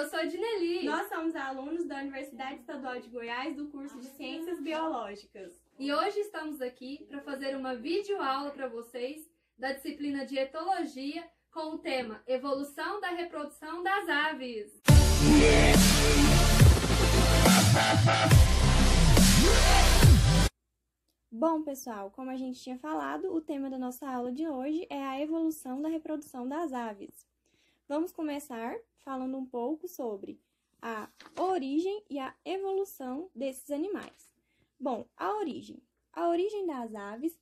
eu sou a Dineli. Nós somos alunos da Universidade Estadual de Goiás do curso de Ciências Biológicas. E hoje estamos aqui para fazer uma videoaula para vocês da disciplina de Etologia com o tema Evolução da Reprodução das Aves. Bom, pessoal, como a gente tinha falado, o tema da nossa aula de hoje é a evolução da reprodução das aves. Vamos começar falando um pouco sobre a origem e a evolução desses animais. Bom, a origem das aves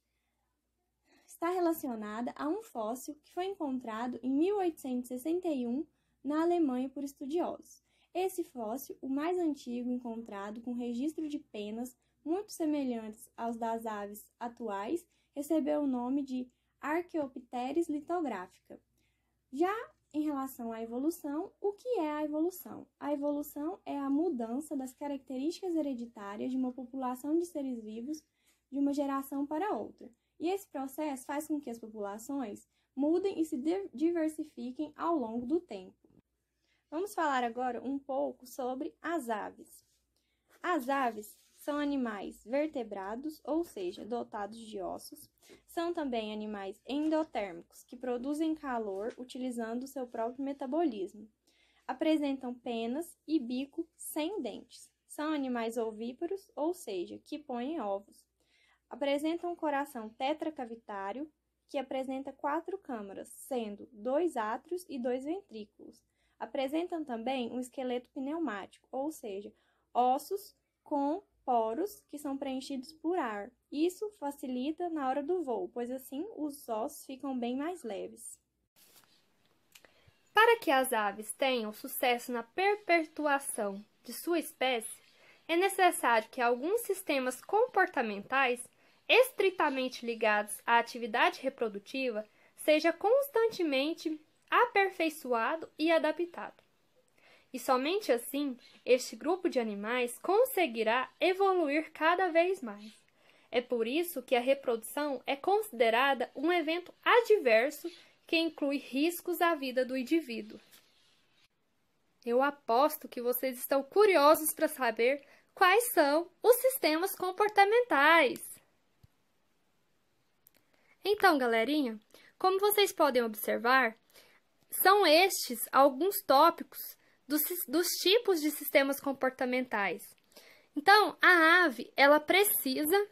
está relacionada a um fóssil que foi encontrado em 1861 na Alemanha por estudiosos. Esse fóssil, o mais antigo encontrado com registro de penas muito semelhantes aos das aves atuais, recebeu o nome de Archaeopteris lithografica. Já em relação à evolução, o que é a evolução? A evolução é a mudança das características hereditárias de uma população de seres vivos de uma geração para outra. E esse processo faz com que as populações mudem e se diversifiquem ao longo do tempo. Vamos falar agora um pouco sobre as aves. As aves são animais vertebrados, ou seja, dotados de ossos. São também animais endotérmicos, que produzem calor utilizando o seu próprio metabolismo. Apresentam penas e bico sem dentes. São animais ovíparos, ou seja, que põem ovos. Apresentam um coração tetracavitário, que apresenta 4 câmaras, sendo 2 átrios e 2 ventrículos. Apresentam também um esqueleto pneumático, ou seja, ossos com poros que são preenchidos por ar. Isso facilita na hora do voo, pois assim os ossos ficam bem mais leves. Para que as aves tenham sucesso na perpetuação de sua espécie, é necessário que alguns sistemas comportamentais estritamente ligados à atividade reprodutiva seja constantemente aperfeiçoado e adaptado. E somente assim, este grupo de animais conseguirá evoluir cada vez mais. É por isso que a reprodução é considerada um evento adverso que inclui riscos à vida do indivíduo. Eu aposto que vocês estão curiosos para saber quais são os sistemas comportamentais. Então, galerinha, como vocês podem observar, são estes alguns tópicos dos tipos de sistemas comportamentais. Então, a ave, ela precisa,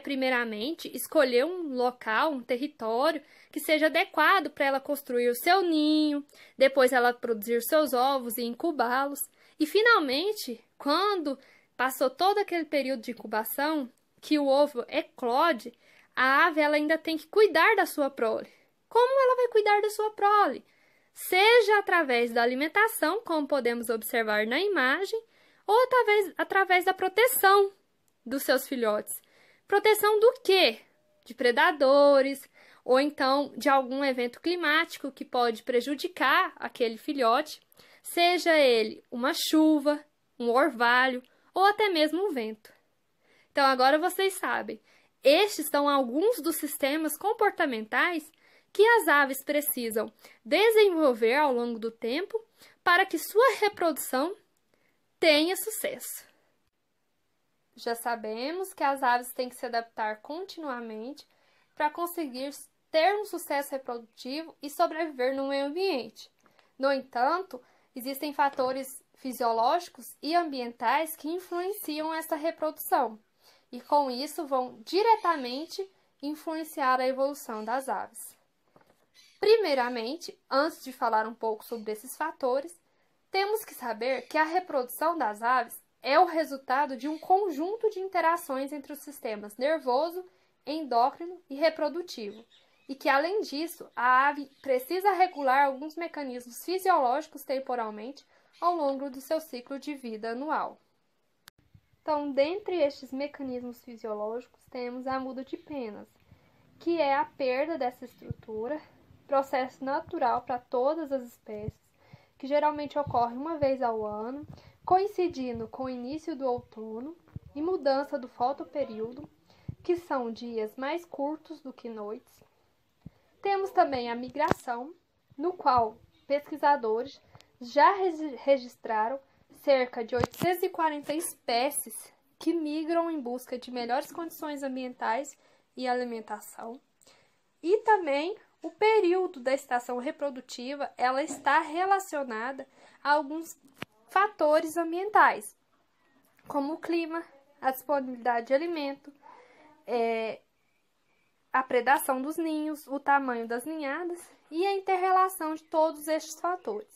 primeiramente, escolher um local, um território que seja adequado para ela construir o seu ninho, depois ela produzir seus ovos e incubá-los. E, finalmente, quando passou todo aquele período de incubação, que o ovo eclode, a ave ela ainda tem que cuidar da sua prole. Como ela vai cuidar da sua prole? Seja através da alimentação, como podemos observar na imagem, ou através da proteção dos seus filhotes. Proteção do quê? De predadores, ou então de algum evento climático que pode prejudicar aquele filhote, seja ele uma chuva, um orvalho, ou até mesmo um vento. Então, agora vocês sabem, estes são alguns dos sistemas comportamentais que as aves precisam desenvolver ao longo do tempo para que sua reprodução tenha sucesso. Já sabemos que as aves têm que se adaptar continuamente para conseguir ter um sucesso reprodutivo e sobreviver no meio ambiente. No entanto, existem fatores fisiológicos e ambientais que influenciam essa reprodução e, com isso, vão diretamente influenciar a evolução das aves. Primeiramente, antes de falar um pouco sobre esses fatores, temos que saber que a reprodução das aves é o resultado de um conjunto de interações entre os sistemas nervoso, endócrino e reprodutivo, e que, além disso, a ave precisa regular alguns mecanismos fisiológicos temporalmente ao longo do seu ciclo de vida anual. Então, dentre estes mecanismos fisiológicos, temos a muda de penas, que é a perda dessa estrutura, processo natural para todas as espécies, que geralmente ocorre uma vez ao ano, coincidindo com o início do outono, e mudança do fotoperíodo, que são dias mais curtos do que noites. Temos também a migração, no qual pesquisadores já registraram cerca de 840 espécies que migram em busca de melhores condições ambientais e alimentação. E também o período da estação reprodutiva, ela está relacionada a alguns fatores ambientais, como o clima, a disponibilidade de alimento, a predação dos ninhos, o tamanho das ninhadas e a inter-relação de todos estes fatores.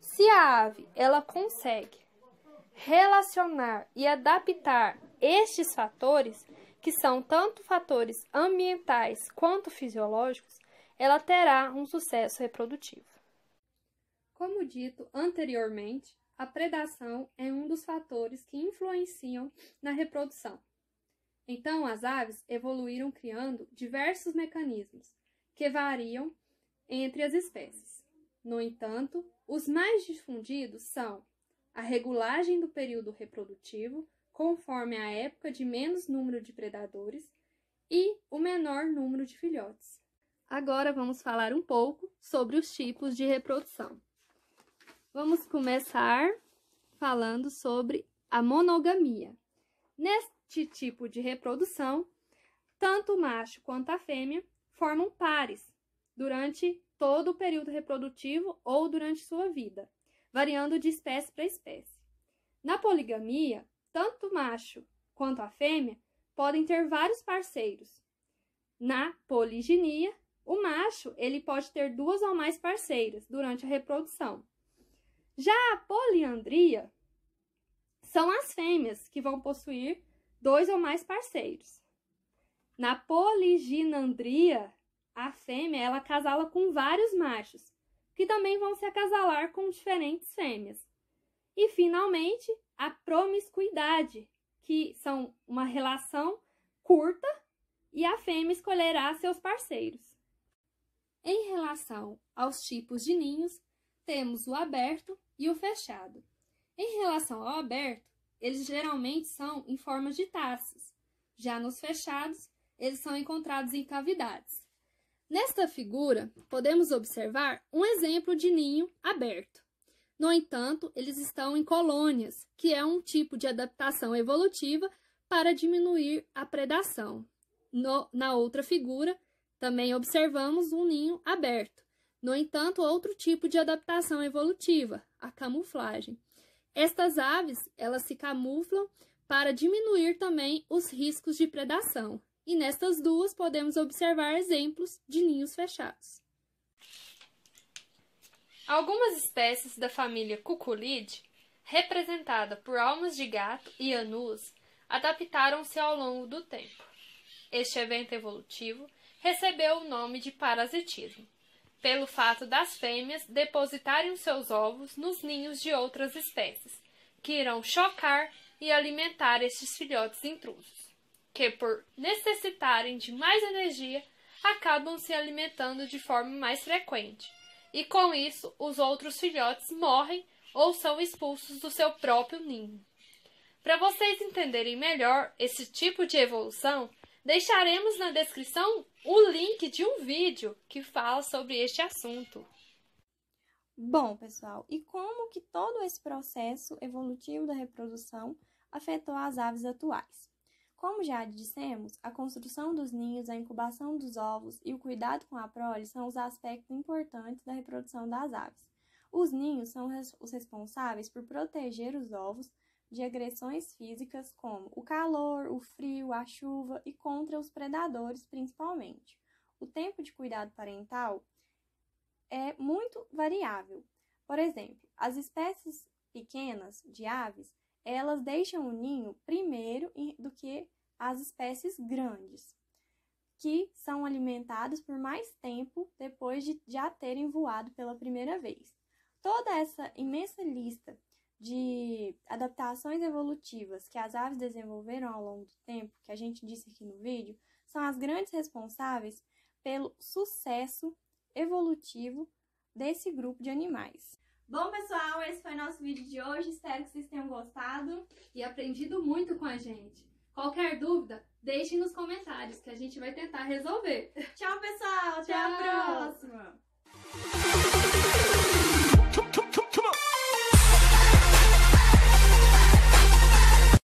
Se a ave ela consegue relacionar e adaptar estes fatores, que são tanto fatores ambientais quanto fisiológicos, ela terá um sucesso reprodutivo. Como dito anteriormente, a predação é um dos fatores que influenciam na reprodução. Então, as aves evoluíram criando diversos mecanismos que variam entre as espécies. No entanto, os mais difundidos são a regulagem do período reprodutivo, conforme a época de menos número de predadores, e o menor número de filhotes. Agora vamos falar um pouco sobre os tipos de reprodução. Vamos começar falando sobre a monogamia. Neste tipo de reprodução, tanto o macho quanto a fêmea formam pares durante todo o período reprodutivo ou durante sua vida, variando de espécie para espécie. Na poligamia, tanto o macho quanto a fêmea podem ter vários parceiros. Na poliginia, o macho ele pode ter 2 ou mais parceiras durante a reprodução. Já a poliandria são as fêmeas que vão possuir 2 ou mais parceiros. Na poliginandria, a fêmea ela acasala com vários machos, que também vão se acasalar com diferentes fêmeas. E, finalmente, a promiscuidade, que são uma relação curta e a fêmea escolherá seus parceiros. Em relação aos tipos de ninhos, temos o aberto e o fechado. Em relação ao aberto, eles geralmente são em forma de taças. Já nos fechados, eles são encontrados em cavidades. Nesta figura, podemos observar um exemplo de ninho aberto. No entanto, eles estão em colônias, que é um tipo de adaptação evolutiva para diminuir a predação. Na outra figura, também observamos um ninho aberto. No entanto, outro tipo de adaptação evolutiva, a camuflagem. Estas aves, elas se camuflam para diminuir também os riscos de predação. E nestas duas podemos observar exemplos de ninhos fechados. Algumas espécies da família Cuculidae, representada por almas de gato e anus, adaptaram-se ao longo do tempo. Este evento evolutivo recebeu o nome de parasitismo, pelo fato das fêmeas depositarem os seus ovos nos ninhos de outras espécies, que irão chocar e alimentar estes filhotes intrusos, que por necessitarem de mais energia, acabam se alimentando de forma mais frequente, e com isso os outros filhotes morrem ou são expulsos do seu próprio ninho. Para vocês entenderem melhor esse tipo de evolução, deixaremos na descrição o link de um vídeo que fala sobre este assunto. Bom, pessoal, e como que todo esse processo evolutivo da reprodução afetou as aves atuais? Como já dissemos, a construção dos ninhos, a incubação dos ovos e o cuidado com a prole são os aspectos importantes da reprodução das aves. Os ninhos são os responsáveis por proteger os ovos de agressões físicas como o calor, o frio, a chuva e contra os predadores principalmente. O tempo de cuidado parental é muito variável. Por exemplo, as espécies pequenas de aves, elas deixam o ninho primeiro do que as espécies grandes, que são alimentadas por mais tempo depois de já terem voado pela primeira vez. Toda essa imensa lista de adaptações evolutivas que as aves desenvolveram ao longo do tempo, que a gente disse aqui no vídeo, são as grandes responsáveis pelo sucesso evolutivo desse grupo de animais. Bom, pessoal, esse foi nosso vídeo de hoje. Espero que vocês tenham gostado e aprendido muito com a gente. Qualquer dúvida, deixe nos comentários que a gente vai tentar resolver. Tchau, pessoal! Até a próxima!